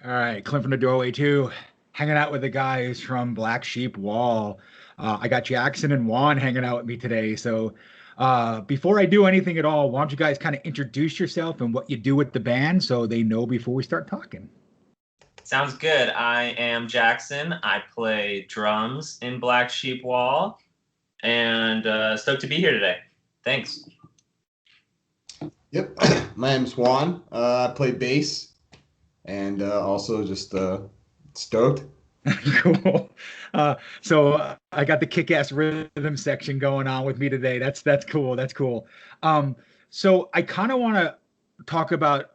All right, Clint from the doorway too, hanging out with the guys from Black Sheep Wall. I got Jackson and Juan hanging out with me today. So, before I do anything at all, why don't you guys kind of introduce yourself and what you do with the band so they know before we start talking? Sounds good. I am Jackson. I play drums in Black Sheep Wall, and stoked to be here today. Thanks. Yep, my name's Juan. I play bass and also just stoked. Cool. I got the kick-ass rhythm section going on with me today. That's cool. That's cool. Um, so I kind of want to talk about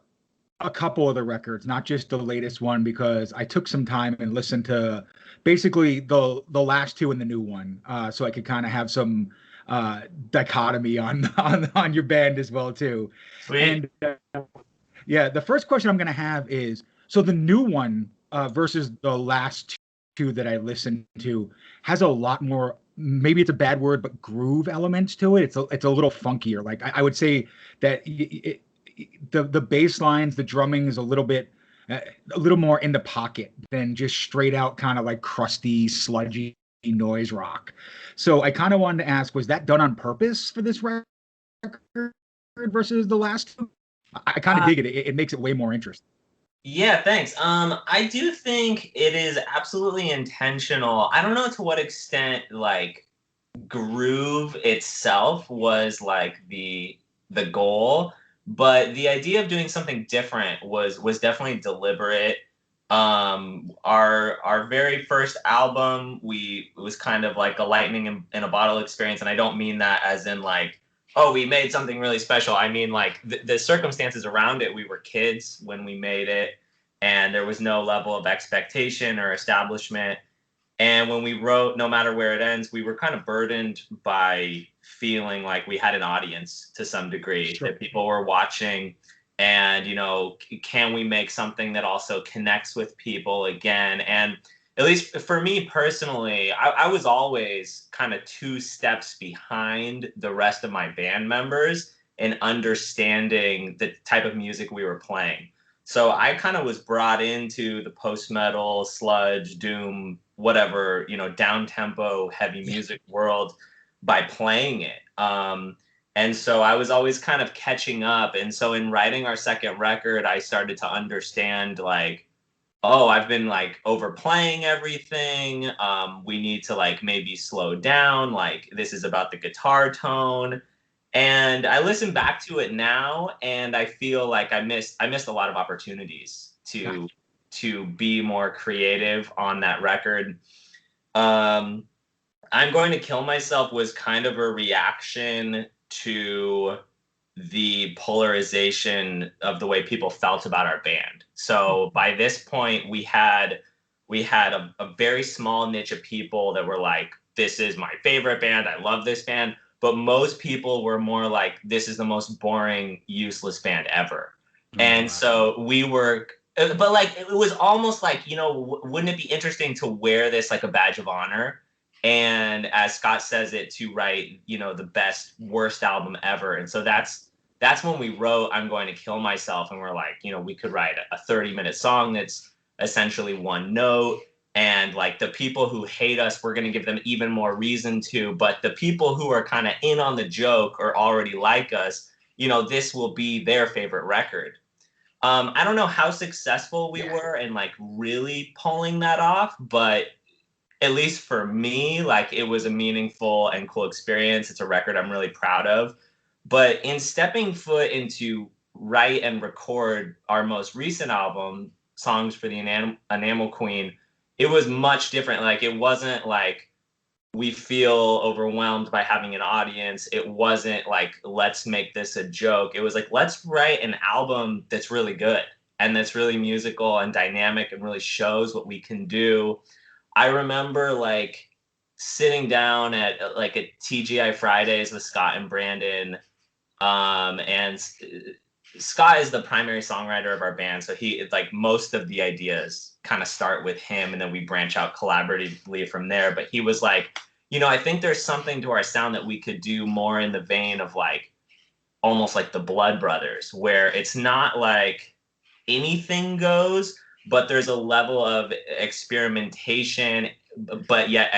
a couple of the records, not just the latest one, because I took some time and listened to basically the last two and the new one, so I could kind of have some dichotomy on on your band as well too. Sweet. And yeah, the first question I'm gonna have is, so the new one versus the last two that I listened to has a lot more. Maybe it's a bad word, but groove elements to it. It's a little funkier. Like I would say that the bass lines, the drumming is a little more in the pocket than just straight out kind of like crusty, sludgy noise rock. So I kind of wanted to ask, was that done on purpose for this record versus the last two? I kind of Uh, dig it. It makes it way more interesting. yeah, thanks. I do think it is absolutely intentional. I don't know to what extent like groove itself was like the goal, but the idea of doing something different was definitely deliberate. Our very first album, we it was kind of like a lightning in a bottle experience, and I don't mean that as in like, oh, we made something really special. I mean like the circumstances around it. We were kids when we made it, and there was no level of expectation or establishment. And when we wrote No Matter Where It Ends, we were kind of burdened by feeling like we had an audience to some degree, Sure. that people were watching. And, can we make something that also connects with people again? And at least for me personally, I was always kind of two steps behind the rest of my band members in understanding the type of music we were playing. So I kind of was brought into the post metal, sludge, doom, whatever, down tempo, heavy music world by playing it. And so I was always kind of catching up. And so in writing our second record, I started to understand like, oh, I've been like overplaying everything. We need to like maybe slow down. Like this is about the guitar tone. And I listen back to it now, and I feel like I missed a lot of opportunities to be more creative on that record. Um, I'm Going to Kill Myself was kind of a reaction to the polarization of the way people felt about our band. So by this point, we had a very small niche of people that were like, "This is my favorite band. I love this band." But most people were more like, "This is the most boring, useless band ever." Oh, And wow. so we were, but like it was almost like, wouldn't it be interesting to wear this like a badge of honor? And as Scott says it, to write, the best, worst album ever. And so that's when we wrote I'm Going to Kill Myself. And we're like, we could write a 30-minute song that's essentially one note. And like the people who hate us, we're going to give them even more reason to. But the people who are kind of in on the joke or already like us, this will be their favorite record. I don't know how successful we Yeah. were in like really pulling that off, but at least for me, like it was a meaningful and cool experience. It's a record I'm really proud of. But in stepping foot into write and record our most recent album, Songs for the Enamel Queen, it was much different. Like it wasn't like we feel overwhelmed by having an audience. It wasn't like, let's make this a joke. It was like, let's write an album that's really good and that's really musical and dynamic and really shows what we can do. I remember like sitting down at like a TGI Fridays with Scott and Brandon. And Scott is the primary songwriter of our band. So he, like most of the ideas kind of start with him and then we branch out collaboratively from there. But he was like, I think there's something to our sound that we could do more in the vein of like almost like the Blood Brothers, where it's not like anything goes, but there's a level of experimentation, but yet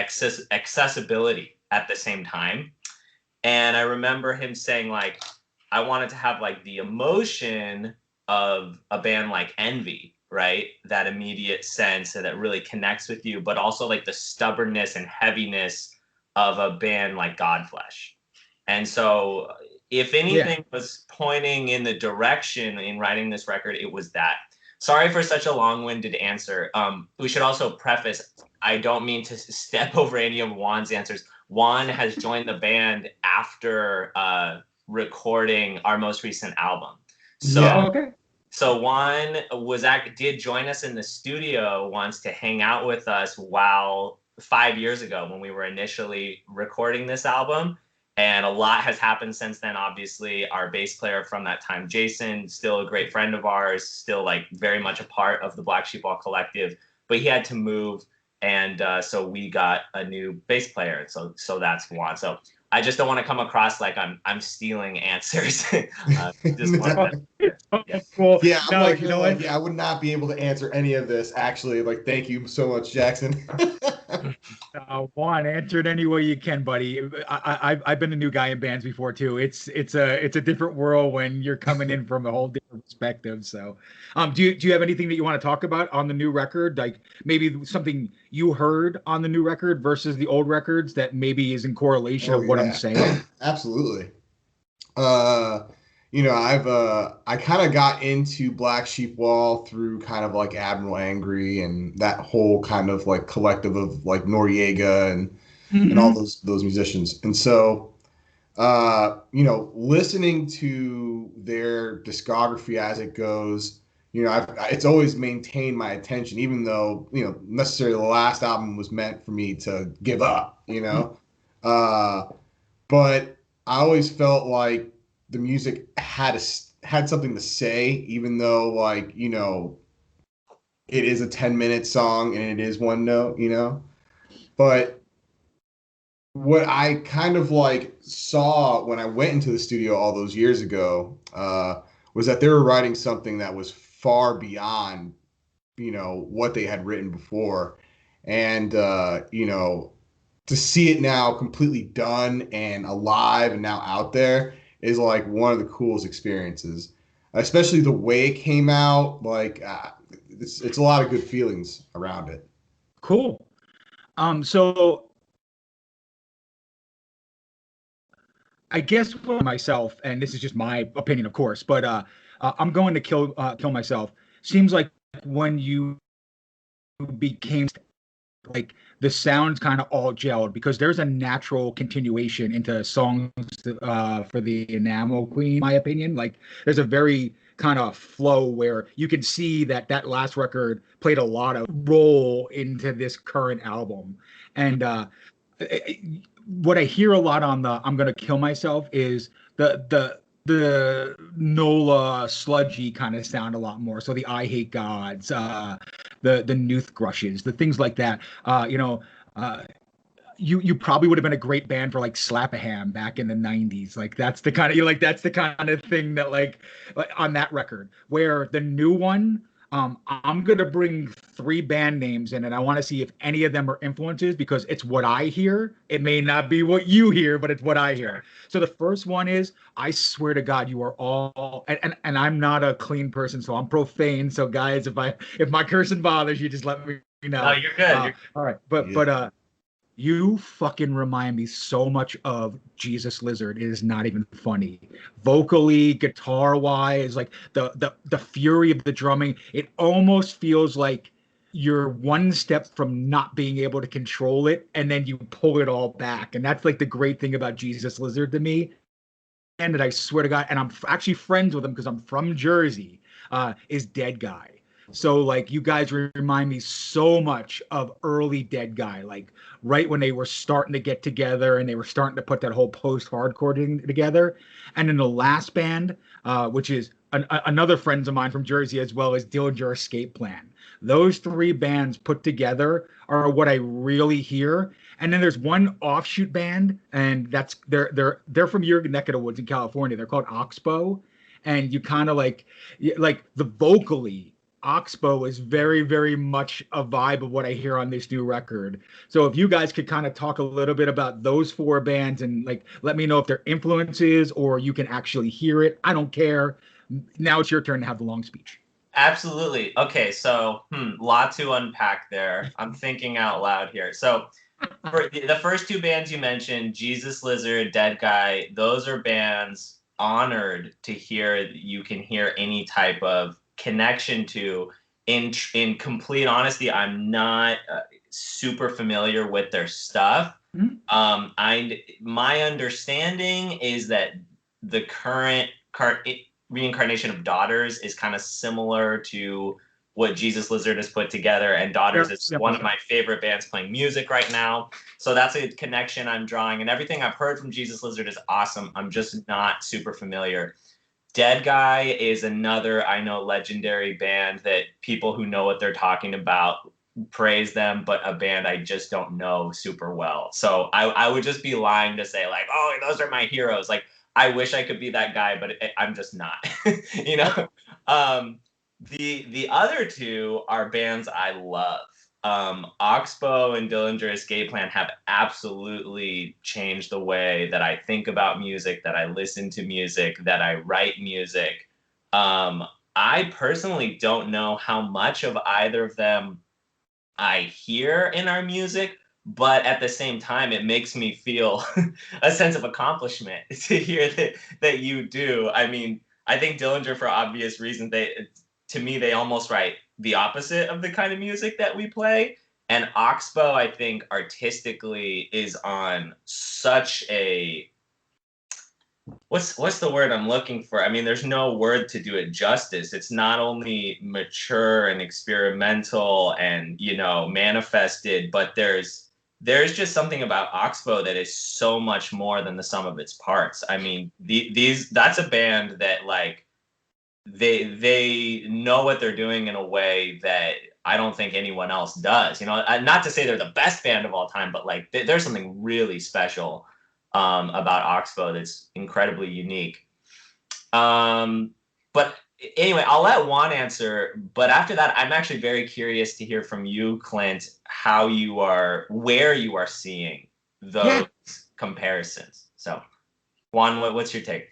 accessibility at the same time. And I remember him saying, like, I wanted to have like the emotion of a band like Envy, right? That immediate sense that really connects with you, but also like the stubbornness and heaviness of a band like Godflesh. And so if anything was pointing in the direction in writing this record, it was that. Sorry for such a long-winded answer. We should also preface, I don't mean to step over any of Juan's answers. Juan has joined the band after recording our most recent album. So, so Juan did join us in the studio once to hang out with us 5 years ago when we were initially recording this album. And a lot has happened since then. Obviously, our bass player from that time, Jason, still a great friend of ours, still like very much a part of the Black Sheep Wall Collective, but he had to move. And so we got a new bass player. So that's Juan. So I just don't want to come across like I'm stealing answers. Well, yeah, I'm no, like, you know what? Yeah, I would not be able to answer any of this. Actually, like, thank you so much, Jackson. Juan, answer it any way you can, buddy. I've been a new guy in bands before too. It's a different world when you're coming in from a whole different perspective. So, do you have anything that you want to talk about on the new record? Like maybe something you heard on the new record versus the old records that maybe is in correlation of what I'm saying? Absolutely. I kind of got into Black Sheep Wall through kind of like Admiral Angry and that whole kind of like collective of like Noriega and all those musicians. And so, listening to their discography as it goes, it's always maintained my attention, even though, necessarily the last album was meant for me to give up, but I always felt like the music had something to say, even though like, it is a 10-minute song and it is one note, but what I kind of like saw when I went into the studio all those years ago, was that they were writing something that was far beyond, what they had written before. And, to see it now completely done and alive and now out there is like one of the coolest experiences, especially the way it came out. Like, it's a lot of good feelings around it. Cool. So I guess for myself, and this is just my opinion, of course, but I'm going to kill myself. Seems like when you became like the sounds kind of all gelled because there's a natural continuation into songs for the Enamel Queen, in my opinion. Like there's a very kind of flow where you can see that last record played a lot of role into this current album. And what I hear a lot on the I'm Gonna Kill Myself is the Nola sludgy kind of sound a lot more. So the I Hate Gods, the Newth Grushes, the things like that. You probably would have been a great band for like Slap-a-Ham back in the 90s. Like that's the kind of thing that like on that record. Where the new one, I'm gonna bring 3 band names in, and I want to see if any of them are influences because it's what I hear. It may not be what you hear, but it's what I hear. So the first one is, I swear to God, you are all, and I'm not a clean person, so I'm profane. So guys, if my cursing bothers you, just let me know. No, you're good. All right, but you fucking remind me so much of Jesus Lizard. It is not even funny. Vocally, guitar wise, like the fury of the drumming, it almost feels like you're one step from not being able to control it, and then you pull it all back. And that's like the great thing about Jesus Lizard to me. And that I swear to God, and I'm actually friends with him because I'm from Jersey, is Dead Guy. So like you guys remind me so much of early Dead Guy, like right when they were starting to get together and they were starting to put that whole post-hardcore thing together. And then the last band, which is another friends of mine from Jersey as well as Dillinger Escape Plan. Those 3 bands put together are what I really hear. And then there's one offshoot band, and that's they're from your neck of the woods in California. They're called Oxbow, and you kind of like the vocally. Oxbow is very, very much a vibe of what I hear on this new record. So if you guys could kind of talk a little bit about those four bands and like let me know if they're influences or you can actually hear it. I don't care. Now it's your turn to have the long speech. Absolutely. Okay, so lot to unpack there. I'm thinking out loud here. So for the first two bands you mentioned, Jesus Lizard, Dead Guy, those are bands honored to hear you can hear any type of connection to. In complete honesty, I'm not super familiar with their stuff. My understanding is that the current reincarnation of Daughters is kind of similar to what Jesus Lizard has put together, and Daughters is one of my favorite bands playing music right now. So that's a connection I'm drawing, and everything I've heard from Jesus Lizard is awesome. I'm just not super familiar. Dead Guy is another, I know, legendary band that people who know what they're talking about praise them, but a band I just don't know super well. So I would just be lying to say like, oh, those are my heroes. Like, I wish I could be that guy, but I'm just not, you know? The other two are bands I love. Oxbow and Dillinger Escape Plan have absolutely changed the way that I think about music, that I listen to music, that I write music. I personally don't know how much of either of them I hear in our music, but at the same time, it makes me feel a sense of accomplishment to hear that you do. I mean, I think Dillinger, for obvious reasons, to me, they almost write the opposite of the kind of music that we play. And Oxbow, I think, artistically is on such a what's the word I'm looking for? I mean, there's no word to do it justice. It's not only mature and experimental and, you know, manifested, but there's just something about Oxbow that is so much more than the sum of its parts. I mean, that's a band that like they know what they're doing in a way that I don't think anyone else does. You know, not to say they're the best band of all time, but like there's something really special about Oxbow that's incredibly unique. But anyway, I'll let Juan answer. But after that, I'm actually very curious to hear from you, Clint, where you are seeing those comparisons. So, Juan, what's your take?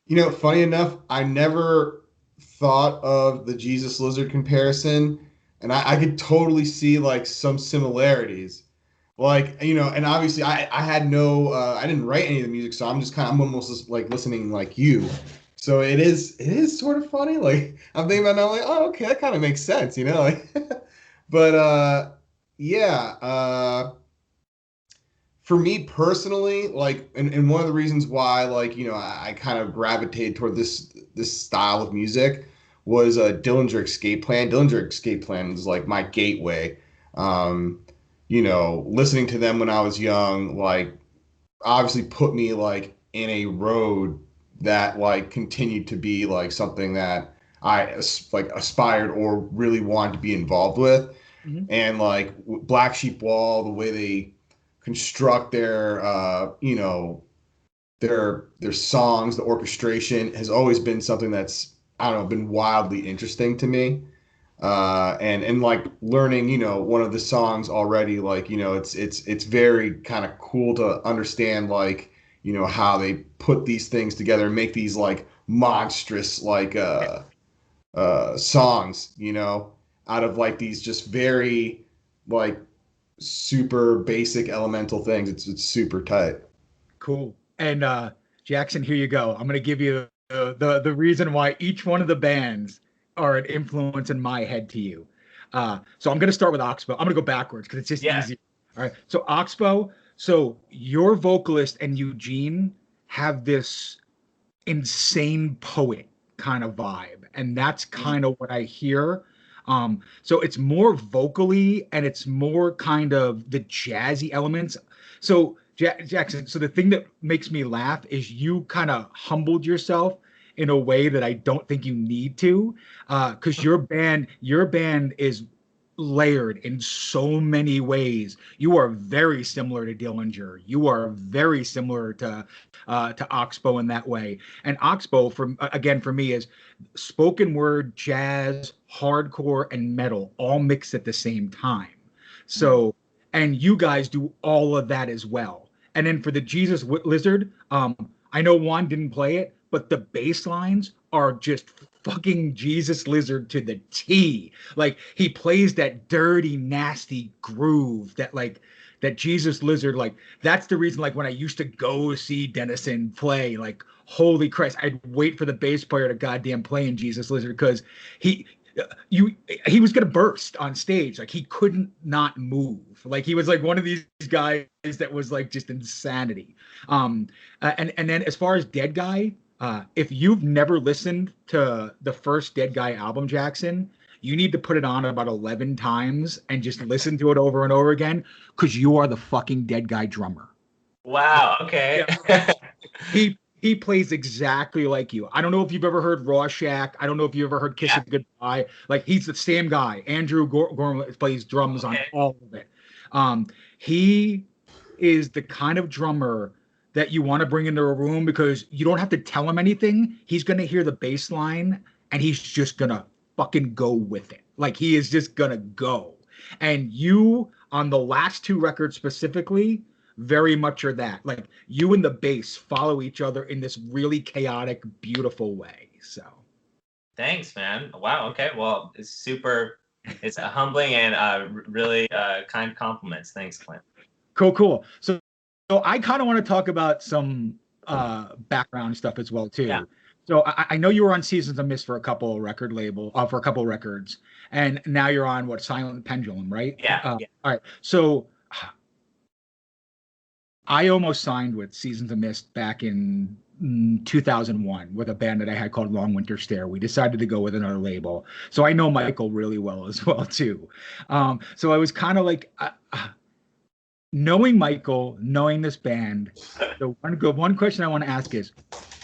You know, funny enough, I never thought of the Jesus Lizard comparison, and I could totally see like some similarities. Like, you know, and obviously I had no I didn't write any of the music, so I'm almost just like listening like you. So it is sort of funny. Like I'm thinking about it now, like, oh, okay, that kind of makes sense, you know, like but for me personally, like and one of the reasons why like, you know, I kind of gravitated toward this style of music was Dillinger Escape Plan. Dillinger Escape Plan is like my gateway. You know, listening to them when I was young, like obviously put me like in a road that like continued to be like something that I like aspired or really wanted to be involved with. Mm-hmm. And like Black Sheep Wall, the way they construct their you know, their songs, the orchestration has always been something that's, I don't know, been wildly interesting to me. And like learning, you know, one of the songs already, like, you know, it's very kind of cool to understand, like, you know, how they put these things together and make these like monstrous like songs, you know, out of like these just very like super basic elemental things. It's super tight. Cool. And Jackson, here you go. I'm gonna give you the reason why each one of the bands are an influence in my head to you. So I'm going to start with Oxbow. I'm going to go backwards because it's just easier. All right. So Oxbow, so your vocalist and Eugene have this insane poet kind of vibe. And that's kind of what I hear. So it's more vocally and it's more kind of the jazzy elements. So Jackson, so the thing that makes me laugh is you kind of humbled yourself in a way that I don't think you need to, because your band is layered in so many ways. You are very similar to Dillinger. You are very similar to Oxbow in that way. And Oxbow, for me, is spoken word, jazz, hardcore, and metal all mixed at the same time. So, and you guys do all of that as well. And then for the Jesus Lizard, I know Juan didn't play it, but the bass lines are just fucking Jesus Lizard to the T. Like he plays that dirty, nasty groove that Jesus Lizard, like that's the reason, like when I used to go see Dennison play, like holy Christ, I'd wait for the bass player to goddamn play in Jesus Lizard because he you he was gonna burst on stage. Like he couldn't not move. Like he was like one of these guys that was like just insanity. And then as far as Dead Guy, if you've never listened to the first Dead Guy album, Jackson, you need to put it on about 11 times and just listen to it over and over again because you are the fucking Dead Guy drummer. Wow. Okay. Yeah. He plays exactly like you. I don't know if you've ever heard Rorschach. I don't know if you ever heard Kiss It Goodbye. Like he's the same guy. Andrew Gorman plays drums on all of it. He is the kind of drummer that you want to bring into a room because you don't have to tell him anything. He's going to hear the bass line and he's just going to fucking go with it. Like he is just going to go. And you, on the last two records specifically, very much are that. Like you and the bass follow each other in this really chaotic, beautiful way. So thanks, man. Wow. Okay. Well, it's a humbling and really kind compliments. Thanks, Clint. Cool. So I kind of want to talk about some background stuff as well too. Yeah. So I know you were on Seasons of Mist for a couple records, and now you're on Silent Pendulum, right? Yeah. All right. So I almost signed with Seasons of Mist back in 2001 with a band that I had called Long Winter Stare. We decided to go with another label. So I know Michael really well as well too. So I was kind of like, knowing Michael, knowing this band, the one question I want to ask is,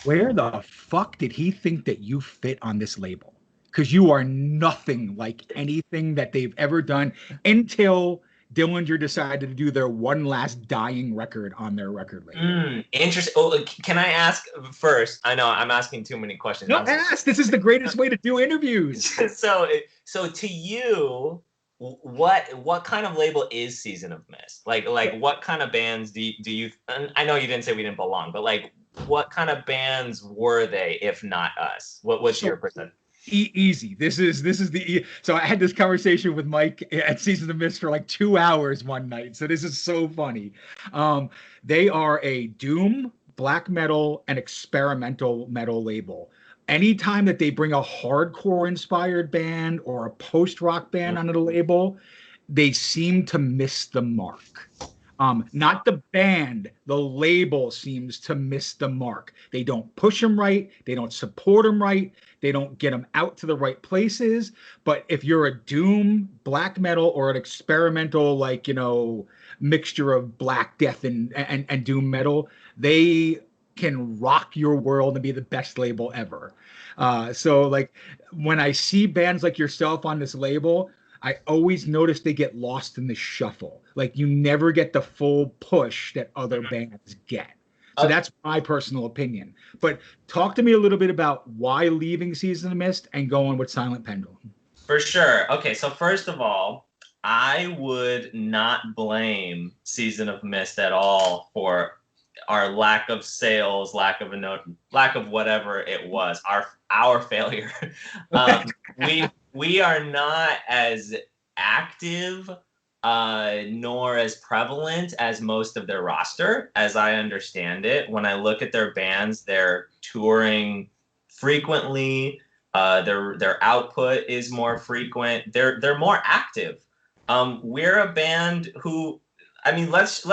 where the fuck did he think that you fit on this label? Because you are nothing like anything that they've ever done until Dillinger decided to do their one last dying record on their record label. Interesting. Oh, can I ask first? I know I'm asking too many questions. No, ask. This is the greatest way to do interviews. So to you, what kind of label is Season of Mist? Like what kind of bands do you? And I know you didn't say we didn't belong, but like what kind of bands were they if not us? What's your percent? Easy. This is so I had this conversation with Mike at Season of Mist for like 2 hours one night. So this is so funny. They are a doom, black metal, and experimental metal label. Anytime that they bring a hardcore inspired band or a post rock band onto the label, they seem to miss the mark. Not the band, the label seems to miss the mark. They don't push them right. They don't support them right. They don't get them out to the right places. But if you're a doom, black metal, or an experimental, mixture of Black Death and doom metal, they can rock your world and be the best label ever. So like when I see bands like yourself on this label, I always notice they get lost in the shuffle. Like you never get the full push that other bands get. So that's my personal opinion. But talk to me a little bit about why leaving Season of Mist and going with Silent Pendulum. For sure. Okay, so first of all, I would not blame Season of Mist at all for our lack of sales, lack of whatever it was, our failure. We are not as active nor as prevalent as most of their roster, as I understand it. When I look at their bands, they're touring frequently. Their output is more frequent. They're more active. We're a band who, I mean, let's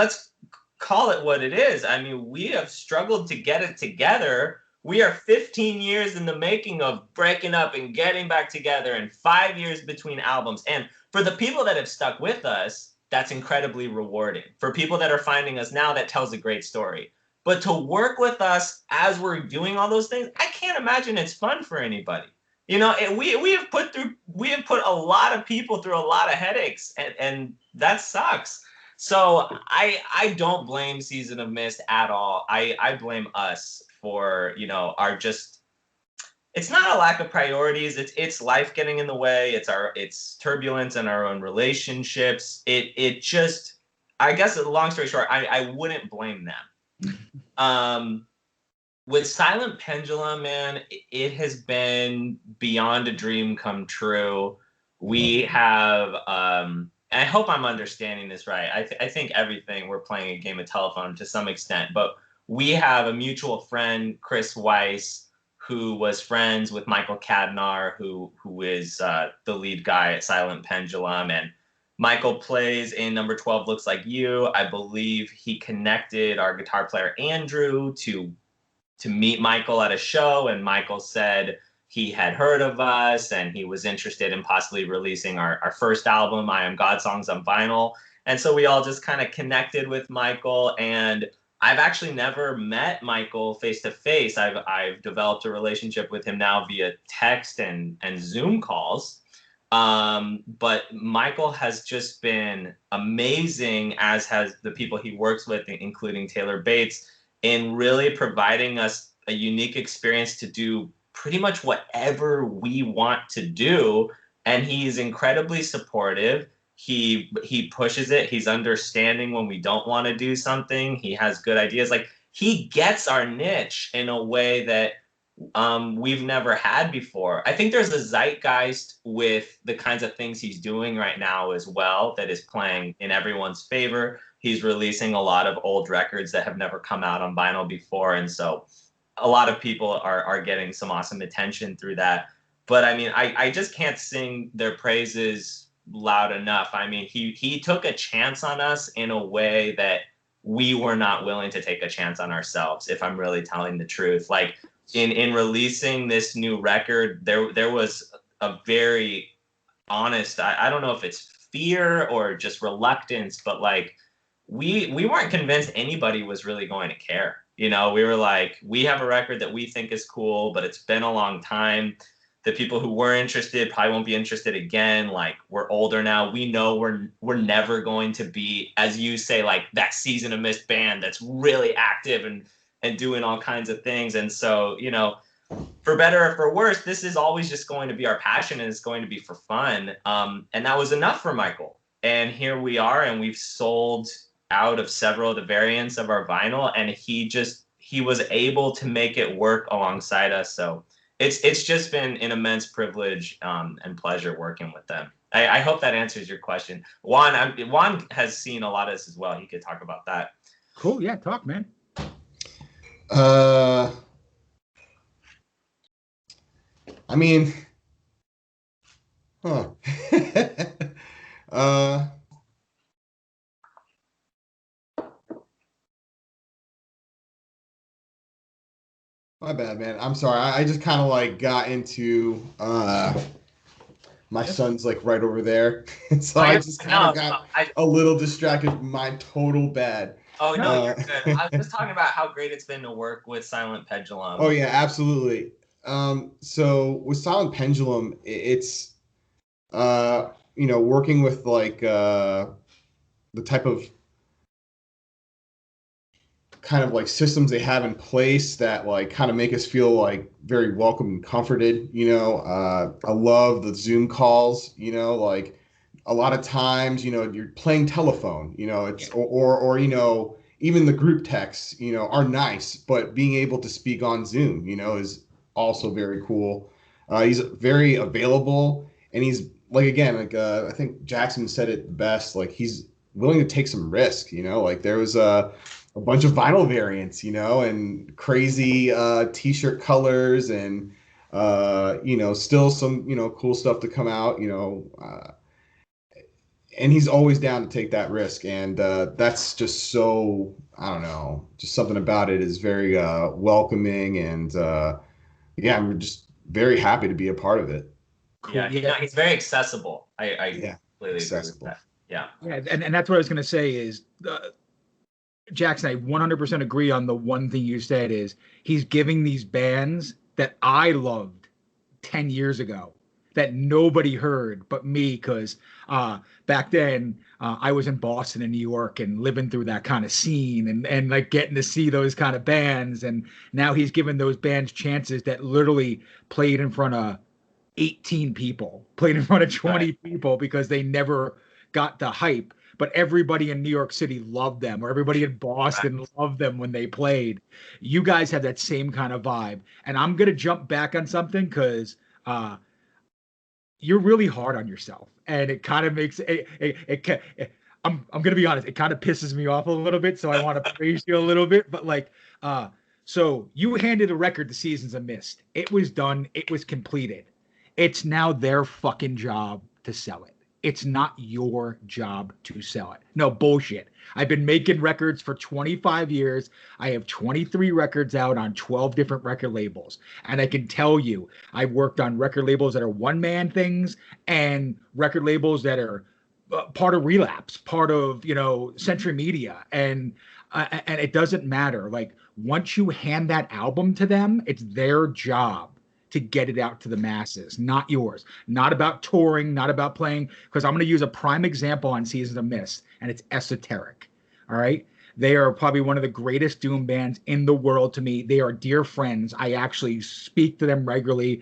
call it what it is. I mean, we have struggled to get it together. We are 15 years in the making of breaking up and getting back together, and 5 years between albums. And for the people that have stuck with us, that's incredibly rewarding. For people that are finding us now, that tells a great story. But to work with us as we're doing all those things, I can't imagine it's fun for anybody. You know, and we have put a lot of people through a lot of headaches, and that sucks. So I don't blame Season of Mist at all. I blame us for, you know, our just, it's not a lack of priorities. It's life getting in the way. It's turbulence in our own relationships. It just, I guess, long story short, I wouldn't blame them. With Silent Pendulum, man, it has been beyond a dream come true. We have, and I hope I'm understanding this right. I think everything, we're playing a game of telephone to some extent, but we have a mutual friend, Chris Weiss, who was friends with Michael Cadnar, who is the lead guy at Silent Pendulum, and Michael plays in Number 12 Looks Like You. I believe he connected our guitar player Andrew to meet Michael at a show, and Michael said he had heard of us and he was interested in possibly releasing our first album, I Am God Songs, on vinyl. And so we all just kind of connected with Michael, and I've actually never met Michael face to face. I've developed a relationship with him now via text and Zoom calls. But Michael has just been amazing, as has the people he works with, including Taylor Bates, in really providing us a unique experience to do pretty much whatever we want to do. And he's incredibly supportive. He pushes it. He's understanding when we don't want to do something. He has good ideas. Like, he gets our niche in a way that we've never had before. I think there's a zeitgeist with the kinds of things he's doing right now as well that is playing in everyone's favor. He's releasing a lot of old records that have never come out on vinyl before, and so a lot of people are getting some awesome attention through that. But I mean, I just can't sing their praises loud enough. I mean, he took a chance on us in a way that we were not willing to take a chance on ourselves, if I'm really telling the truth. Like, in releasing this new record, there was a very honest, I don't know if it's fear or just reluctance, but like, we weren't convinced anybody was really going to care. You know, we were like, we have a record that we think is cool, but it's been a long time. The people who were interested probably won't be interested again. Like, we're older now. We know we're never going to be, as you say, like that Season of Mist band that's really active and doing all kinds of things. And so, you know, for better or for worse, this is always just going to be our passion, and it's going to be for fun. And that was enough for Michael. And here we are, and we've sold out of several of the variants of our vinyl, and he was able to make it work alongside us. So it's just been an immense privilege and pleasure working with them. I hope that answers your question. Juan has seen a lot of this as well. He could talk about that. Cool. Yeah, talk, man. I mean, my bad, man. I'm sorry. I just kind of like got into my son's like right over there, and so I just kind of got a little distracted. My total bad. Oh no, you're good. I was just talking about how great it's been to work with Silent Pendulum. Oh yeah, absolutely. So with Silent Pendulum, it's you know, working with like the type of kind of like systems they have in place that like kind of make us feel like very welcome and comforted. You know, I love the Zoom calls. You know, like a lot of times, you know, you're playing telephone. You know, it's or you know, even the group texts, you know, are nice, but being able to speak on Zoom, you know, is also very cool. He's very available, and he's like, again, like I think Jackson said it best. Like, he's willing to take some risk. You know, like there was a bunch of vinyl variants, you know, and crazy t-shirt colors, and you know, still some, you know, cool stuff to come out, you know, and he's always down to take that risk, and that's just so, I don't know, just something about it is very welcoming, and yeah, I'm just very happy to be a part of it. Cool. Yeah, no, he's very accessible. I completely accessible. agree with that. Yeah, and that's what I was going to say is, Jackson, I 100% agree on the one thing you said is he's giving these bands that I loved 10 years ago that nobody heard but me, because back then I was in Boston and New York and living through that kind of scene, and like getting to see those kind of bands. And now he's given those bands chances that literally played in front of 18 people, played in front of 20 people, because they never got the hype. But everybody in New York City loved them, or everybody in Boston loved them when they played. You guys have that same kind of vibe. And I'm going to jump back on something, because you're really hard on yourself, and it kind of makes I'm going to be honest, it kind of pisses me off a little bit. So I want to praise you a little bit, but like, so you handed a record to Seasons of Mist. It was done. It was completed. It's now their fucking job to sell it. It's not your job to sell it. No bullshit. I've been making records for 25 years. I have 23 records out on 12 different record labels. And I can tell you, I've worked on record labels that are one-man things, and record labels that are part of Relapse, part of, Century Media. And it doesn't matter. Like, once you hand that album to them, it's their job to get it out to the masses, not yours. Not about touring, not about playing, because I'm going to use a prime example on Seasons of Mist, and it's Esoteric. All right. They are probably one of the greatest doom bands in the world to me. They are dear friends. I actually speak to them regularly.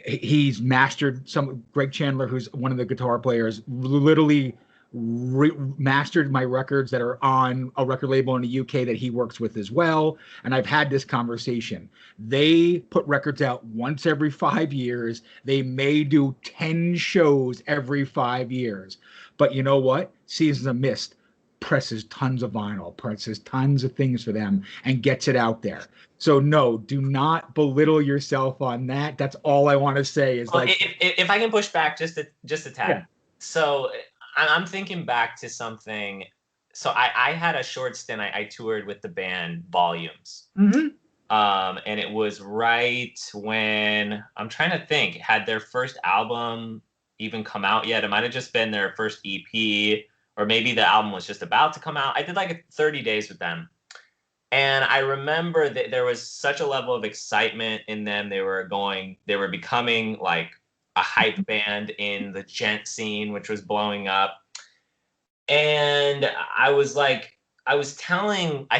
He's mastered Greg Chandler, who's one of the guitar players, literally mastered my records that are on a record label in the UK that he works with as well. And I've had this conversation. They put records out once every 5 years. They may do 10 shows every 5 years. But you know what? Seasons of Mist presses tons of vinyl, presses tons of things for them, and gets it out there. So no, do not belittle yourself on that. That's all I want to say is, well, like, if I can push back just a tad. Yeah. So I'm thinking back to something. So I had a short stint. I toured with the band Volumes. Mm-hmm. And it was right when, I'm trying to think, had their first album even come out yet? It might have just been their first EP, or maybe the album was just about to come out. I did like 30 days with them. And I remember that there was such a level of excitement in them. They were becoming like a hype band in the gent scene, which was blowing up. And I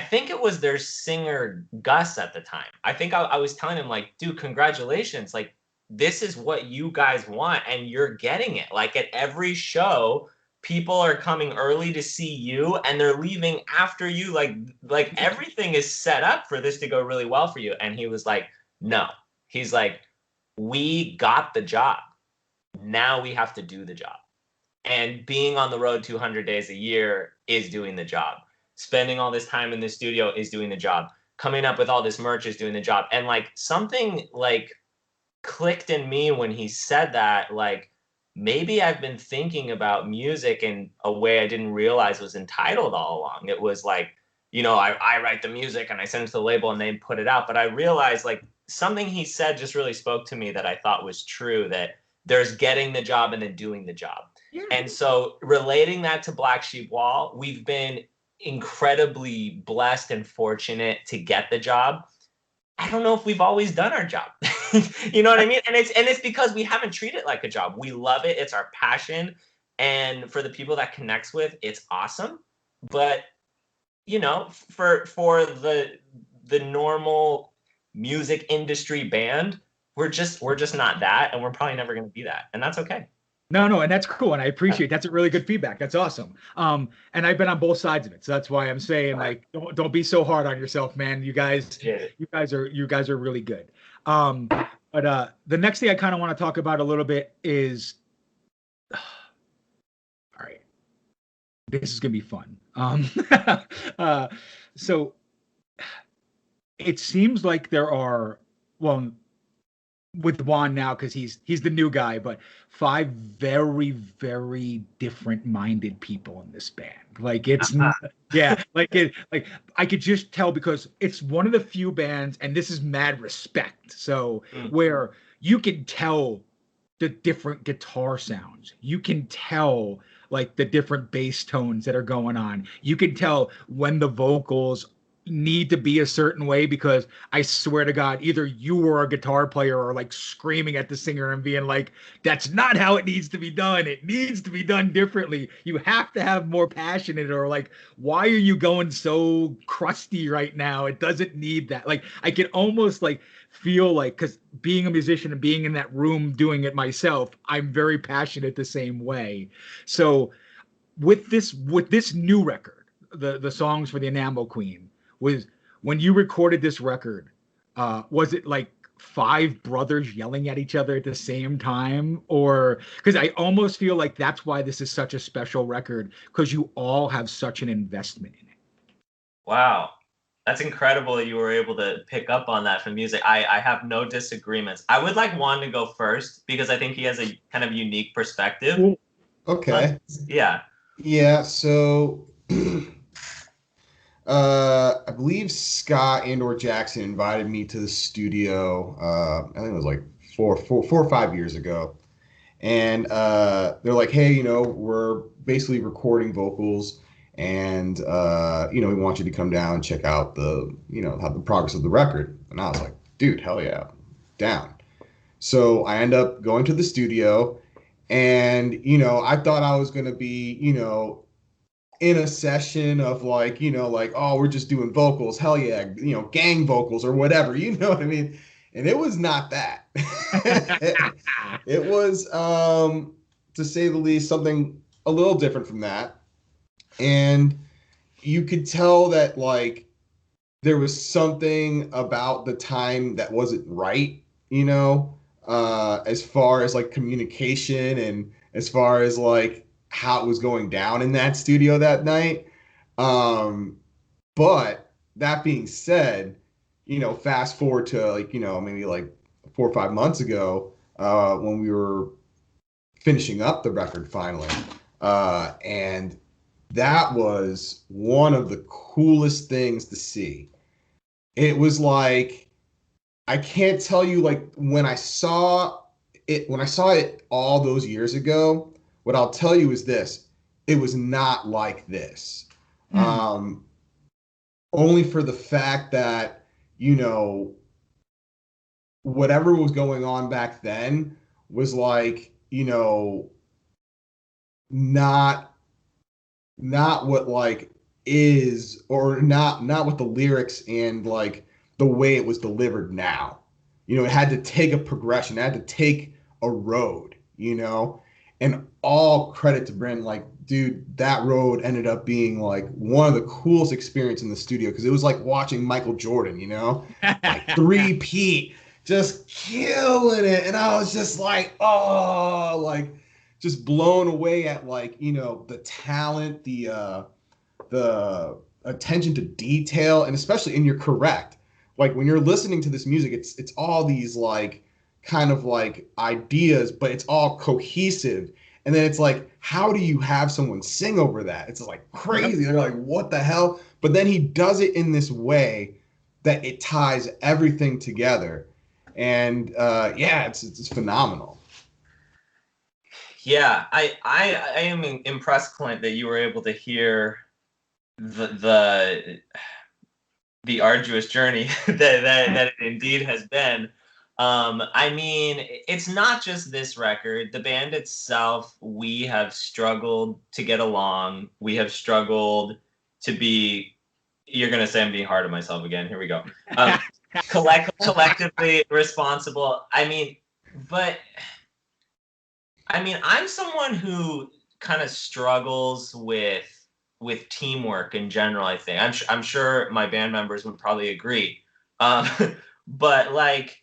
think it was their singer Gus at the time. I think I was telling him, like, dude, congratulations. Like, this is what you guys want, and you're getting it. Like, at every show, people are coming early to see you, and they're leaving after you. Like everything is set up for this to go really well for you. And he was like, no. He's like, we got the job. Now we have to do the job. And being on the road 200 days a year is doing the job. Spending all this time in the studio is doing the job. Coming up with all this merch is doing the job. And like, something like clicked in me when he said that, like, maybe I've been thinking about music in a way I didn't realize was entitled all along. It was like, I write the music and I send it to the label and they put it out. But I realized, like, something he said just really spoke to me that I thought was true, that there's getting the job and then doing the job. Yeah. And so relating that to Black Sheep Wall, we've been incredibly blessed and fortunate to get the job. I don't know if we've always done our job. You know what I mean? And it's because we haven't treated it like a job. We love it. It's our passion. And for the people that connects with, it's awesome. But, for the normal music industry band, we're just not that, and we're probably never going to be that. And that's okay. No, and that's cool, and I appreciate. That's a really good feedback. That's awesome. And I've been on both sides of it, so that's why I'm saying, like, don't be so hard on yourself, man. You guys are really good. But the next thing I kind of want to talk about a little bit is, all right, this is gonna be fun. So it seems like there are, well, with Juan now, because he's the new guy, but 5 very, very different minded people in this band. Like, it's like I could just tell, because it's one of the few bands, and this is mad respect, so where you can tell the different guitar sounds, you can tell like the different bass tones that are going on, you can tell when the vocals need to be a certain way, because I swear to God, either you were a guitar player or like screaming at the singer and being like, that's not how it needs to be done. It needs to be done differently. You have to have more passion in it, or like, why are you going so crusty right now? It doesn't need that. Like, I can almost like feel like, because being a musician and being in that room doing it myself, I'm very passionate the same way. So with this new record, the songs for the Enamel Queen, was when you recorded this record, was it like five brothers yelling at each other at the same time? Or because I almost feel like that's why this is such a special record, because you all have such an investment in it. Wow. That's incredible that you were able to pick up on that from music. I have no disagreements. I would like Juan to go first because I think he has a kind of unique perspective. Okay. Yeah. Yeah, so I believe Scott and or Jackson invited me to the studio. I think it was like four or 5 years ago, and they're like, "Hey, we're basically recording vocals, and we want you to come down and check out how the progress of the record." And I was like, "Dude, hell yeah, down." So I end up going to the studio, and I thought I was gonna be, in a session of like, oh, we're just doing vocals, hell yeah, gang vocals or whatever, you know what I mean? And it was not that. It was, to say the least, something a little different from that. And you could tell that like there was something about the time that wasn't right, as far as like communication and as far as like how it was going down in that studio that night. But that being said, fast forward to like, maybe like 4 or 5 months ago, when we were finishing up the record finally. And that was one of the coolest things to see. It was like, I can't tell you, like when I saw it all those years ago, what I'll tell you is this: it was not like this. Um, Only for the fact that, whatever was going on back then was like, not what like is, or not what the lyrics and like the way it was delivered now. It had to take a progression, it had to take a road, and all credit to Brent. Like, dude, that road ended up being like one of the coolest experiences in the studio, because it was like watching Michael Jordan, like three-peat, just killing it. And I was just like, oh, like just blown away at like, the talent, the attention to detail, and especially, and you're correct, like when you're listening to this music, it's all these like kind of like ideas, but it's all cohesive. And then it's like, how do you have someone sing over that? It's like crazy. They're like, what the hell? But then he does it in this way that it ties everything together. And yeah, it's phenomenal. Yeah, I am impressed, Clint, that you were able to hear the arduous journey that it indeed has been. I mean, it's not just this record. The band itself, we have struggled to get along. We have struggled to be. You're gonna say I'm being hard on myself again. Here we go. Collectively responsible. I'm someone who kind of struggles with teamwork in general. I think I'm sure my band members would probably agree. But like,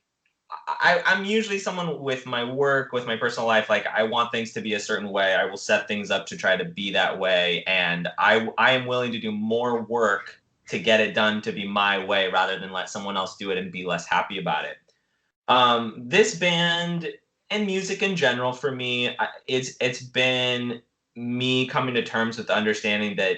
I'm usually someone with my work, with my personal life. Like, I want things to be a certain way. I will set things up to try to be that way, and I am willing to do more work to get it done to be my way, rather than let someone else do it and be less happy about it. This band and music in general, for me, it's been me coming to terms with the understanding that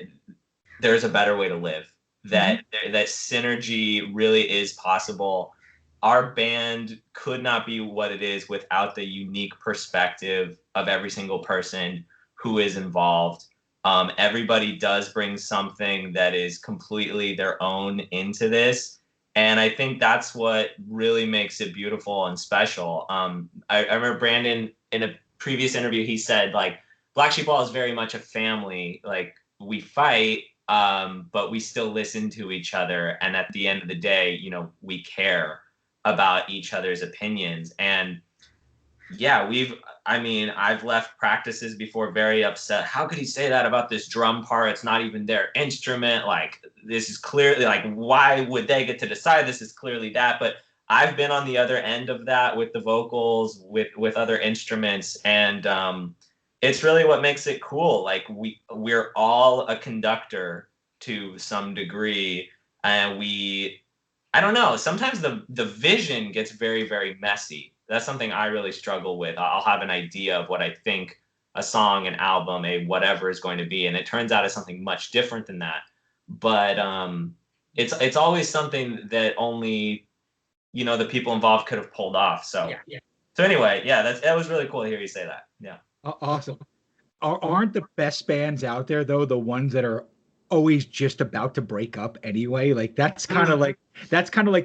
there's a better way to live, that synergy really is possible. Our band could not be what it is without the unique perspective of every single person who is involved. Everybody does bring something that is completely their own into this. And I think that's what really makes it beautiful and special. I remember Brandon in a previous interview, he said, like, Black Sheep Wall is very much a family. Like, we fight, but we still listen to each other. And at the end of the day, you know, we care about each other's opinions. And yeah, I've left practices before very upset. How could he say that about this drum part? It's not even their instrument. Like, this is clearly, like, why would they get to decide? This is clearly that. But I've been on the other end of that with the vocals, with other instruments. And it's really what makes it cool. Like, we're all a conductor to some degree. And I don't know, sometimes the vision gets very, very messy. That's something I really struggle with. I'll have an idea of what I think a song, an album, a whatever is going to be, and it turns out it's something much different than that. But it's always something that only, you know, the people involved could have pulled off. So Yeah. So anyway, yeah, that was really cool to hear you say that. Yeah. Awesome. Aren't the best bands out there though the ones that are always just about to break up anyway? Like that's kind of like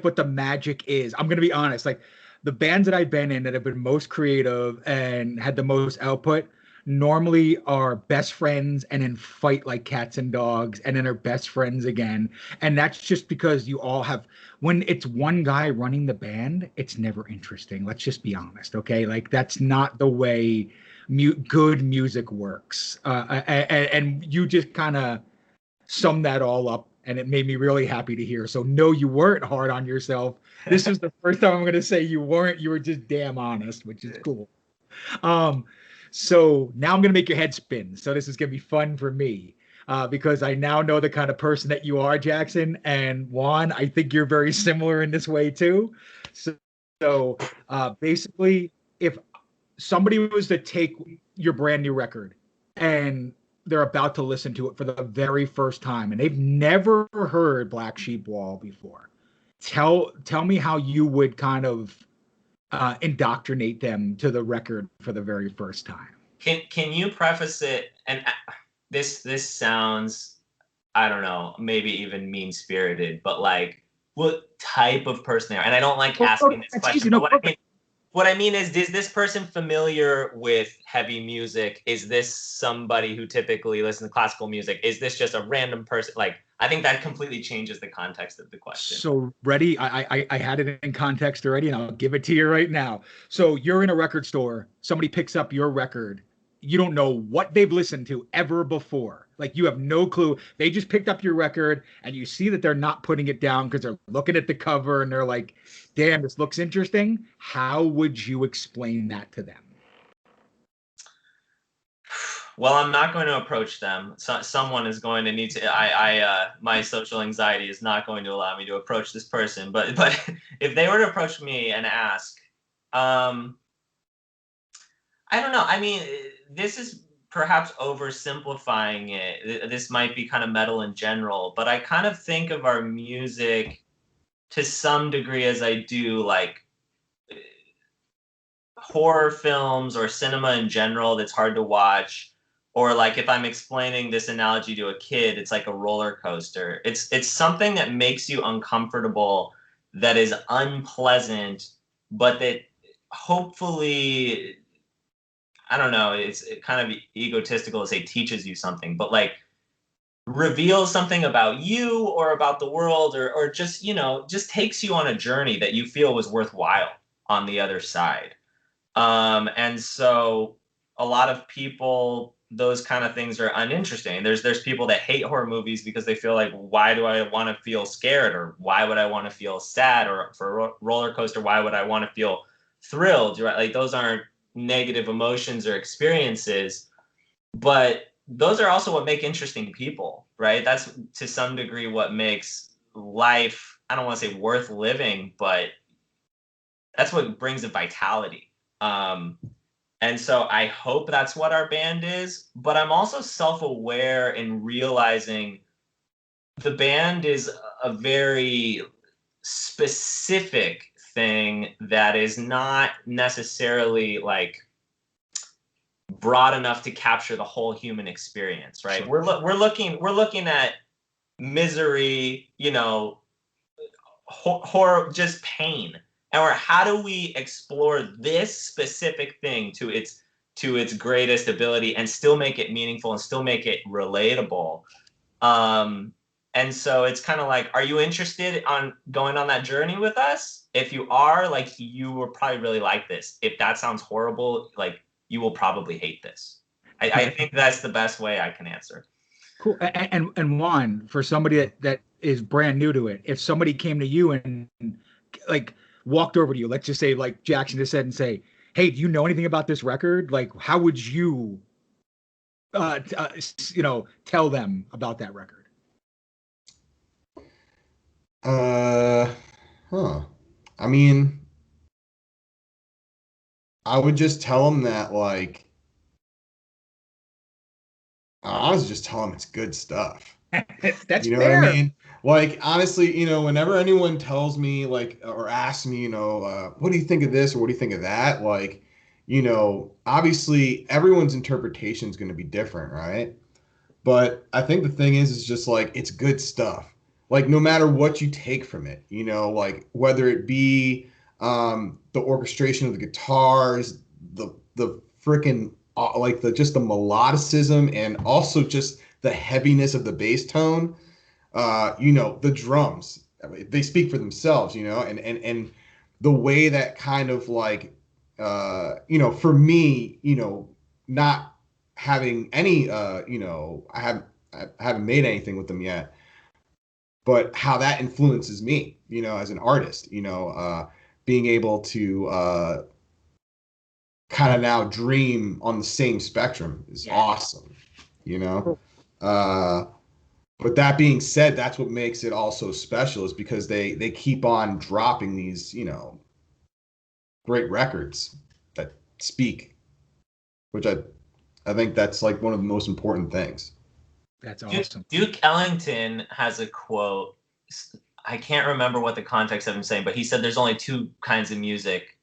what the magic is. I'm gonna be honest. Like the bands that I've been in that have been most creative and had the most output normally are best friends and then fight like cats and dogs and then are best friends again. And that's just because you all have, when it's one guy running the band, it's never interesting. Let's just be honest, okay? Like that's not the way good music works. And you just kind of sum that all up, and it made me really happy to hear. So no, you weren't hard on yourself. This is the first time I'm going to say you weren't. You were just damn honest, which is cool. So now I'm going to make your head spin. So this is going to be fun for me. Because I now know the kind of person that you are, Jackson and Juan. I think you're very similar in this way too. So basically, if somebody was to take your brand new record and they're about to listen to it for the very first time and they've never heard Black Sheep Wall before, tell me how you would kind of indoctrinate them to the record for the very first time. Can you preface it? And this sounds, I don't know, maybe even mean spirited, but like what type of person they are? And I don't like asking this question. But what I mean is this person familiar with heavy music? Is this somebody who typically listens to classical music? Is this just a random person? Like, I think that completely changes the context of the question. So ready? I had it in context already, and I'll give it to you right now. So you're in a record store. Somebody picks up your record. You don't know what they've listened to ever before. Like you have no clue. They just picked up your record and you see that they're not putting it down because they're looking at the cover and they're like, damn, this looks interesting. How would you explain that to them? Well, I'm not going to approach them. Someone is going to need to. My social anxiety is not going to allow me to approach this person. But if they were to approach me and ask, I don't know. I mean, this is perhaps oversimplifying it. This might be kind of metal in general, but I kind of think of our music to some degree as I do like horror films or cinema in general that's hard to watch. Or like if I'm explaining this analogy to a kid, it's like a roller coaster. It's something that makes you uncomfortable, that is unpleasant, but that hopefully, I don't know, it's kind of egotistical to say teaches you something, but like reveals something about you or about the world, or just, you know, just takes you on a journey that you feel was worthwhile on the other side. And so a lot of people, those kind of things are uninteresting. There's people that hate horror movies because they feel like, why do I want to feel scared? Or why would I want to feel sad? Or for a roller coaster, why would I want to feel thrilled? Right? Like those aren't negative emotions or experiences, but those are also what make interesting people, right? That's to some degree what makes life, I don't want to say worth living, but that's what brings a vitality. And so I hope that's what our band is, but I'm also self-aware in realizing the band is a very specific thing that is not necessarily like broad enough to capture the whole human experience, right? Sure. We're looking at misery, you know, horror, just pain, or how do we explore this specific thing to its greatest ability and still make it meaningful and still make it relatable? And so it's kind of like, are you interested on going on that journey with us? If you are, like, you will probably really like this. If that sounds horrible, like, you will probably hate this. I think that's the best way I can answer. Cool. And Juan, for somebody that is brand new to it, if somebody came to you and like walked over to you, let's just say like Jackson just said and say, "Hey, do you know anything about this record?" Like, how would you, tell them about that record? Huh. I mean, I would just tell them that, like, I was just tell them it's good stuff. That's You know fair. what I mean? Like, honestly, whenever anyone tells me, like, or asks me, what do you think of this or what do you think of that? Like, obviously everyone's interpretation is going to be different, right? But I think the thing is just like, it's good stuff. Like, no matter what you take from it, like whether it be the orchestration of the guitars, the freaking like just the melodicism, and also just the heaviness of the bass tone. The drums, I mean, they speak for themselves, and the way that kind of like, for me, not having any, I haven't made anything with them yet, but how that influences me, as an artist, being able to kind of now dream on the same spectrum is awesome, you know? But that being said, that's what makes it all so special, is because they keep on dropping these, great records that speak, which I think that's like one of the most important things. That's awesome. Duke Ellington has a quote. I can't remember what the context of him saying, but he said there's only two kinds of music: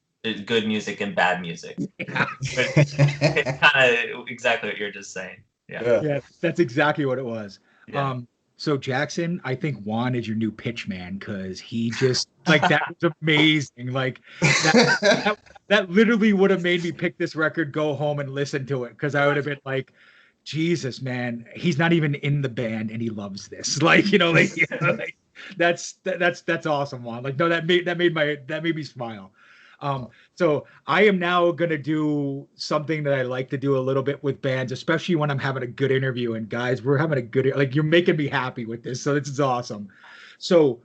good music and bad music. It's kind of exactly what you're just saying. Yeah, that's exactly what it was. Yeah. So Jackson, I think Juan is your new pitch man, because he just like that was amazing. Like that literally would have made me pick this record, go home and listen to it, because I would have been like, Jesus, man, he's not even in the band and he loves this. Like, like that's awesome, Juan. Like, no, that made me smile. So I am now gonna do something that I like to do a little bit with bands, especially when I'm having a good interview. And guys, we're having a good, like, you're making me happy with this. So this is awesome. So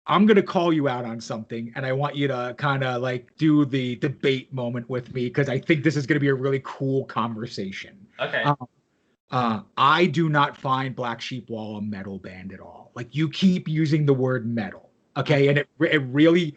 I'm gonna call you out on something, and I want you to kind of like do the debate moment with me, because I think this is gonna be a really cool conversation. Okay. I do not find Black Sheep Wall a metal band at all. Like, you keep using the word metal, okay, and it really.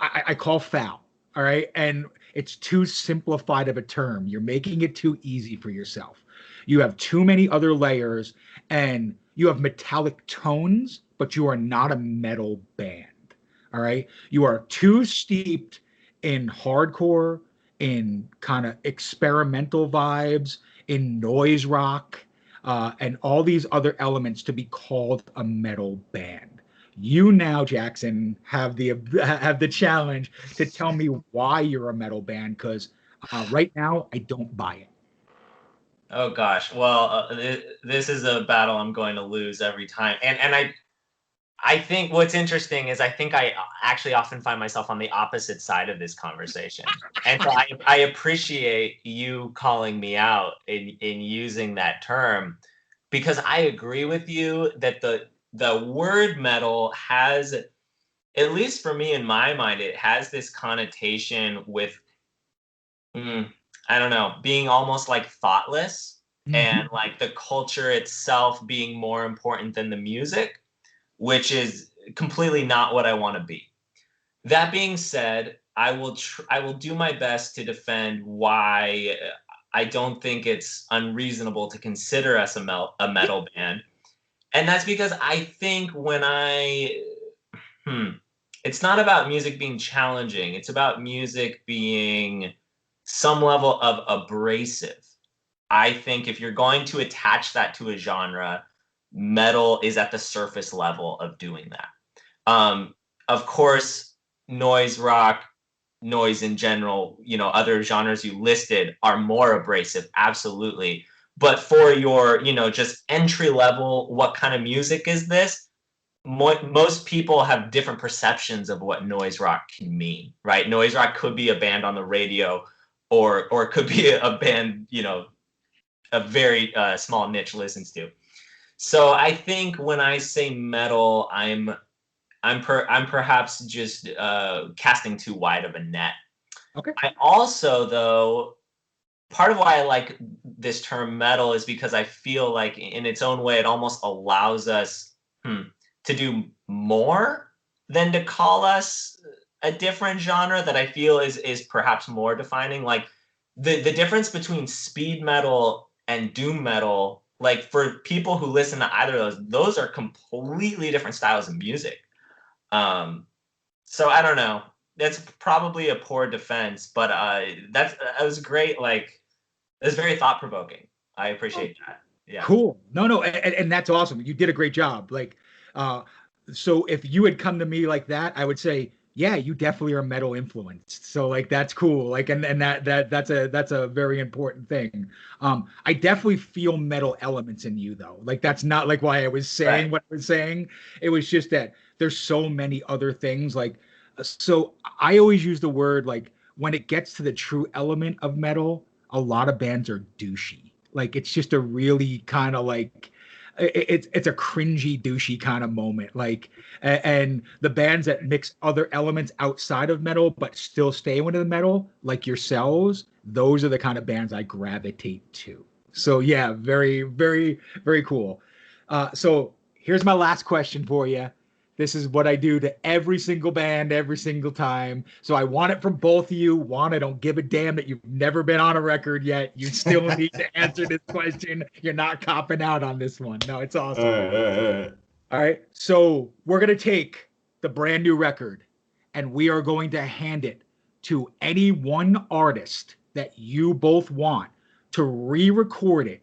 I call foul. All right. And it's too simplified of a term. You're making it too easy for yourself. You have too many other layers, and you have metallic tones, but you are not a metal band. All right. You are too steeped in hardcore, in kind of experimental vibes, in noise rock, and all these other elements to be called a metal band. You now, Jackson, have the challenge to tell me why you're a metal band, because right now I don't buy it. Oh gosh. Well, this is a battle I'm going to lose every time. And I think what's interesting is I think I actually often find myself on the opposite side of this conversation. And so I appreciate you calling me out in using that term, because I agree with you that the word metal has, at least for me in my mind, it has this connotation with, I don't know, being almost like thoughtless, and like the culture itself being more important than the music, which is completely not what I want to be. That being said, I will do my best to defend why I don't think it's unreasonable to consider us a metal band. And that's because I think it's not about music being challenging. It's about music being some level of abrasive. I think if you're going to attach that to a genre, metal is at the surface level of doing that. Of course, noise rock, noise in general, other genres you listed are more abrasive, absolutely. But for your, just entry level, what kind of music is this? Most people have different perceptions of what noise rock can mean, right? Noise rock could be a band on the radio, or it could be a band, a very small niche listens to. So I think when I say metal, I'm perhaps just casting too wide of a net. Okay. I also, though, part of why I like this term metal is because I feel like in its own way, it almost allows us to do more than to call us a different genre that I feel is perhaps more defining. Like the difference between speed metal and doom metal, like for people who listen to either of those are completely different styles of music. So I don't know. That's probably a poor defense, but that was great. Like, it was very thought provoking. I appreciate that. Yeah. Cool. No, and that's awesome. You did a great job. Like, so if you had come to me like that, I would say, yeah, you definitely are metal influenced. So like that's cool. Like, and that's a very important thing. I definitely feel metal elements in you though. Like that's not like why I was saying Right. what I was saying. It was just that there's so many other things. Like, so I always use the word like when it gets to the true element of metal, a lot of bands are douchey. Like it's just a really kind of like it's a cringy, douchey kind of moment. Like and the bands that mix other elements outside of metal but still stay within the metal, like yourselves, those are the kind of bands I gravitate to. So yeah, very, very, very cool. So here's my last question for you. This is what I do to every single band, every single time. So I want it from both of you. Juan, I don't give a damn that you've never been on a record yet. You still need to answer this question. You're not copping out on this one. No, it's awesome. All right. So we're going to take the brand new record and we are going to hand it to any one artist that you both want to re-record it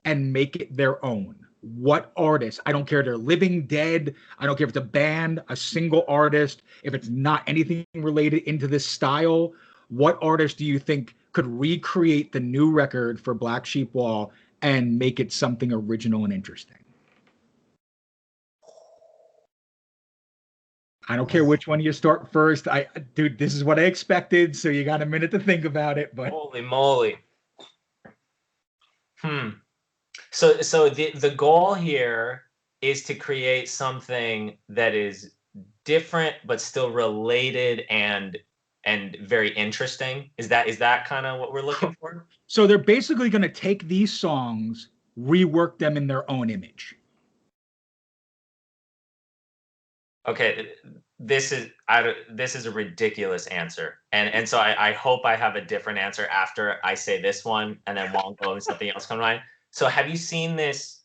and make it their own. What artist? I don't care if they're living, dead. I don't care if it's a band, a single artist, if it's not anything related into this style. What artist do you think could recreate the new record for Black Sheep Wall and make it something original and interesting? I don't care which one you start first. Dude, this is what I expected, so you got a minute to think about it. But holy moly. So the goal here is to create something that is different but still related and very interesting. Is that kind of what we're looking for? So they're basically going to take these songs, rework them in their own image. Okay, this is a ridiculous answer, and so I hope I have a different answer after I say this one, and then won't go and something else come to mind. So have you seen this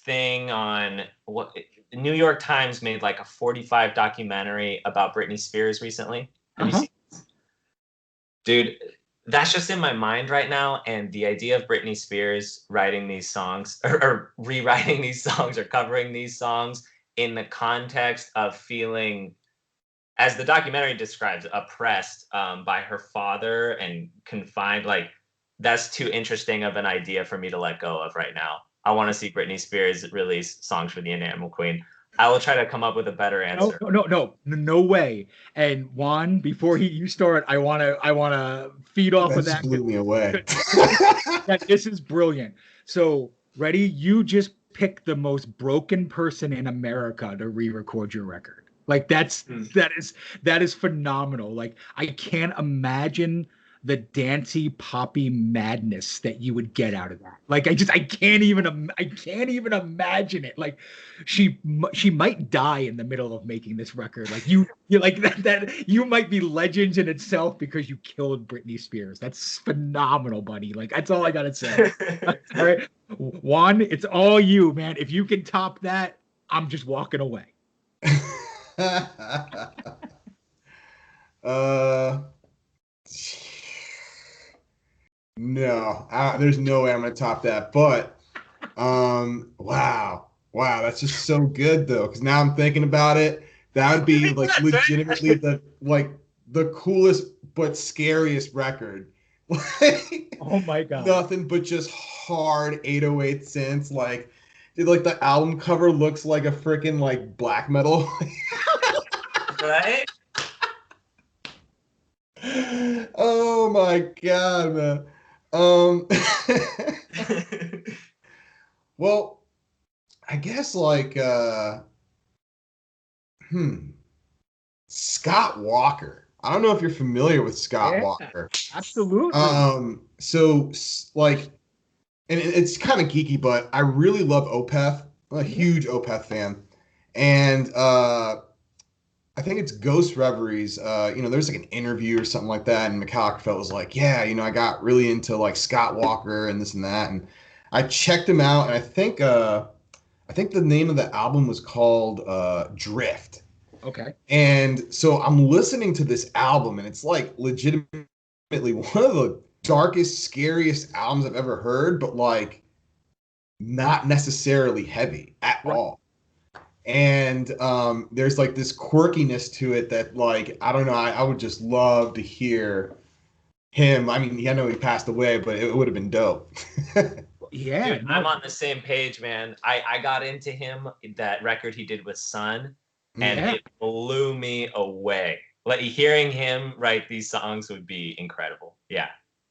thing on what New York Times made like a 45 documentary about Britney Spears recently? Have you seen this? Dude, that's just in my mind right now, and the idea of Britney Spears writing these songs or rewriting these songs or covering these songs in the context of feeling, as the documentary describes, oppressed by her father and confined, like that's too interesting of an idea for me to let go of right now. I want to see Britney Spears release songs for the Enamel Queen. I will try to come up with a better answer. No way. And Juan, before you start, I wanna feed off of that. Blew me away. This is brilliant. So ready? You just pick the most broken person in America to re-record your record. Like that is phenomenal. Like I can't imagine the dancey poppy madness that you would get out of that. Like I can't even imagine it. Like she might die in the middle of making this record. Like you like that you might be legends in itself because you killed Britney Spears. That's phenomenal, buddy. Like that's all I gotta say. All right, Juan, it's all you, man. If you can top that, I'm just walking away. No, there's no way I'm gonna top that. But wow, that's just so good though. Because now I'm thinking about it, that would be like legitimately the coolest but scariest record. Like Oh my god. nothing but just hard 808 synths. Like, dude, like the album cover looks like a freaking like black metal. Right? Oh my god, man. Um, well, I guess like hmm, Scott Walker. I don't know if you're familiar with Scott Yeah, Walker. absolutely. Like, and it's kind of geeky, but I really love Opeth. I'm a Yeah. huge Opeth fan, and I think it's Ghost Reveries. There's like an interview or something like that, and McAllister was like, "Yeah, I got really into like Scott Walker and this and that," and I checked him out, and I think the name of the album was called Drift. Okay. And so I'm listening to this album, and it's like legitimately one of the darkest, scariest albums I've ever heard, but like not necessarily heavy at Right. all. And there's like this quirkiness to it that, like, I don't know, I would just love to hear him. I mean, I know he passed away, but it would have been dope. Yeah. Dude, I'm on the same page, man. I got into him, that record he did with Sun, and Yeah. it blew me away. Like hearing him write these songs would be incredible. Yeah.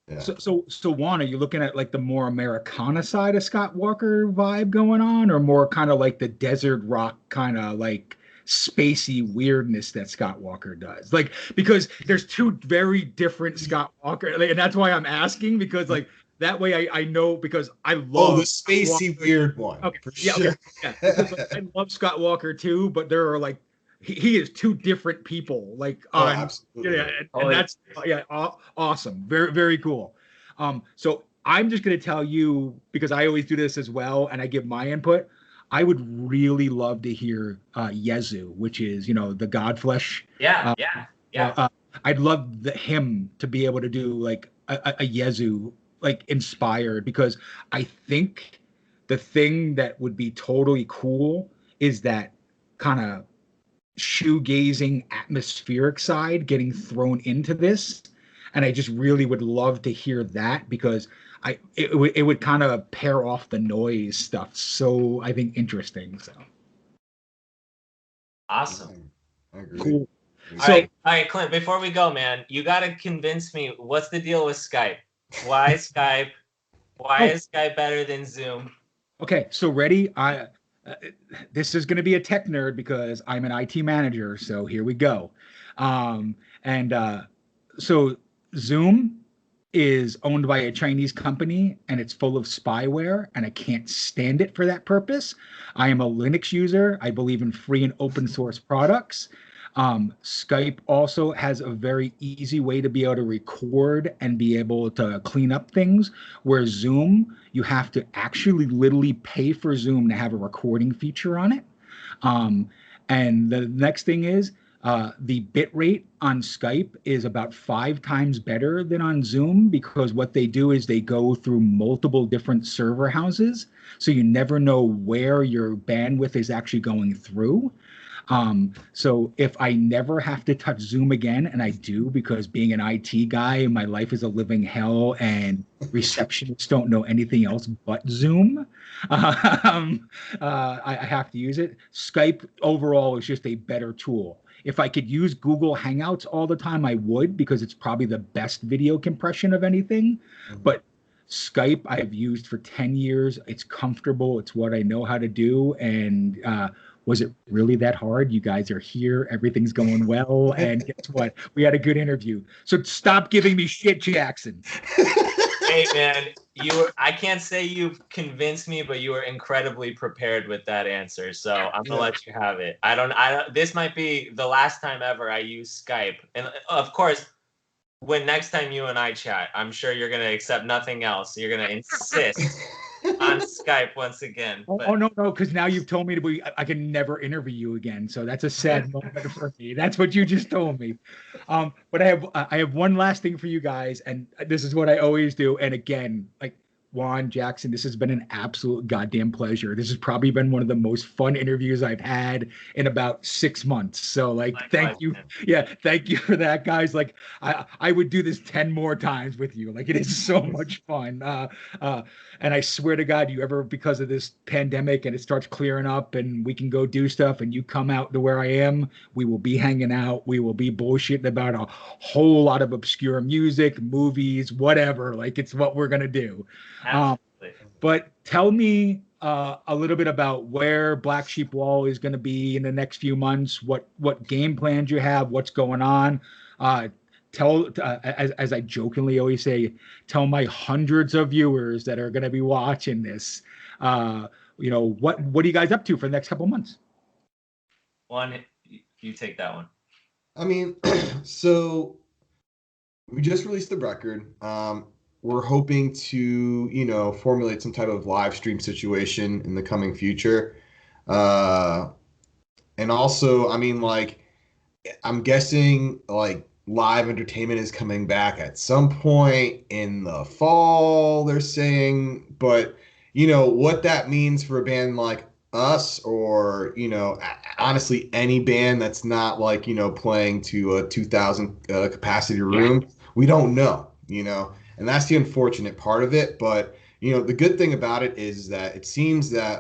Yeah. So Juan, are you looking at like the more Americana side of Scott Walker vibe going on, or more kind of like the desert rock kind of like spacey weirdness that Scott Walker does? Like, because there's two very different Scott Walker, like, and that's why I'm asking, because like that way I know, because I Oh, the love spacey Walker. weird one. Okay, For yeah, sure. okay, yeah, because like, I love Scott Walker too, but there are like he is two different people, like Oh, on absolutely. yeah, and that's yeah, awesome, very cool. So I'm just gonna tell you, because I always do this as well, and I give my input. I would really love to hear Yezu, which is the Godflesh. Yeah, Uh, yeah, uh, yeah. uh, I'd love him to be able to do like a Yezu like inspired, because I think the thing that would be totally cool is that kind of shoegazing atmospheric side getting thrown into this. And I just really would love to hear that, because it would kind of pair off the noise stuff. So I think interesting. So Awesome. I agree. cool. All So right, Clint, before we go, man, you got to convince me, what's the deal with Skype? Why Skype? Why oh, is Skype better than Zoom? okay, so ready? This is going to be a tech nerd because I'm an IT manager. So here we go. And so Zoom is owned by a Chinese company, and it's full of spyware, and I can't stand it for that purpose. I am a Linux user. I believe in free and open source products. Skype also has a very easy way to be able to record and be able to clean up things, where Zoom, you have to actually literally pay for Zoom to have a recording feature on it. Um, and the next thing is the bit rate on Skype is about 5 times better than on Zoom, because what they do is they go through multiple different server houses. So you never know where your bandwidth is actually going through. So if I never have to touch Zoom again, and I do, because being an IT guy, my life is a living hell, and receptionists don't know anything else but Zoom. I have to use it. Skype overall is just a better tool. If I could use Google Hangouts all the time, I would, because it's probably the best video compression of anything. Mhm. But Skype I've used for 10 years. It's comfortable. It's what I know how to do. And was it really that hard? You guys are here. Everything's going well. And guess what? We had a good interview. So stop giving me shit, Jackson. Hey, man, I can't say you've convinced me, but you were incredibly prepared with that answer. So I'm gonna let you have it. This might be the last time ever I use Skype. And of course, when next time you and I chat, I'm sure you're gonna accept nothing else. You're gonna insist on Skype once again. Oh, But oh, no, because now you've told me I can never interview you again. So that's a sad moment for me. That's what you just told me. But I have one last thing for you guys, and this is what I always do. And again, like Juan, Jackson, this has been an absolute goddamn pleasure. This has probably been one of the most fun interviews I've had in about 6 months. So like, likewise, thank you. man. Yeah, thank you for that, guys. Like I would do this 10 more times with you. Like it is so much fun. And I swear to God, you ever, because of this pandemic and it starts clearing up and we can go do stuff and you come out to where I am, we will be hanging out. We will be bullshitting about a whole lot of obscure music, movies, whatever. Like it's what we're going to do. Absolutely. But tell me a little bit about where Black Sheep Wall is going to be in the next few months. What game plans you have? What's going on? As I jokingly always say, tell my hundreds of viewers that are going to be watching this. What are you guys up to for the next couple of months? One, you take that one. I mean, so we just released the record. We're hoping to, formulate some type of live stream situation in the coming future. And also, I mean, like, I'm guessing like live entertainment is coming back at some point in the fall, they're saying. But, what that means for a band like us or, honestly, any band that's not like, playing to a 2,000 capacity room, we don't know. And that's the unfortunate part of it. But, the good thing about it is that it seems that,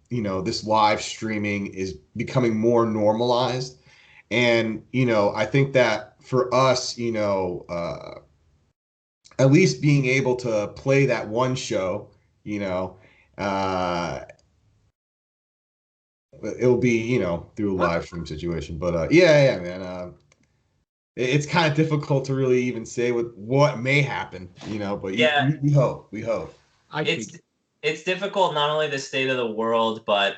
this live streaming is becoming more normalized. And, I think that for us, at least being able to play that one show, it'll be, through a live stream situation. But yeah, man. It's kind of difficult to really even say what may happen, but Yeah. we hope. It's difficult, not only the state of the world, but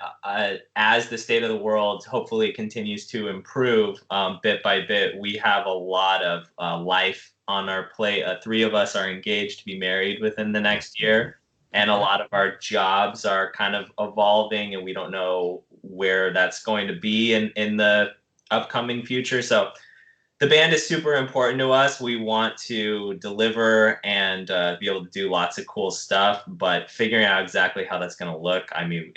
as the state of the world hopefully continues to improve bit by bit, we have a lot of life on our plate. 3 of us are engaged to be married within the next year, and a lot of our jobs are kind of evolving, and we don't know where that's going to be in the upcoming future. So the band is super important to us. We want to deliver and be able to do lots of cool stuff, but figuring out exactly how that's going to look, I mean,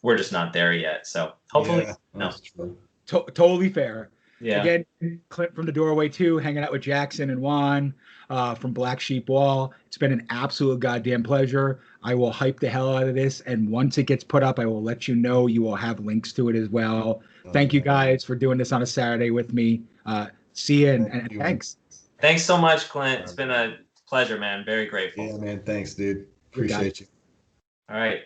we're just not there yet. So hopefully, that's true. Totally fair. Yeah. Again, Clint from the Doorway too, hanging out with Jackson and Juan from Black Sheep Wall. It's been an absolute goddamn pleasure. I will hype the hell out of this, and once it gets put up, I will let you know. You will have links to it as well. Thank you guys for doing this on a Saturday with me. See you, and thanks. Thanks so much, Clint. It's been a pleasure, man. Very grateful. Yeah, man. Thanks, dude. Appreciate you. All right.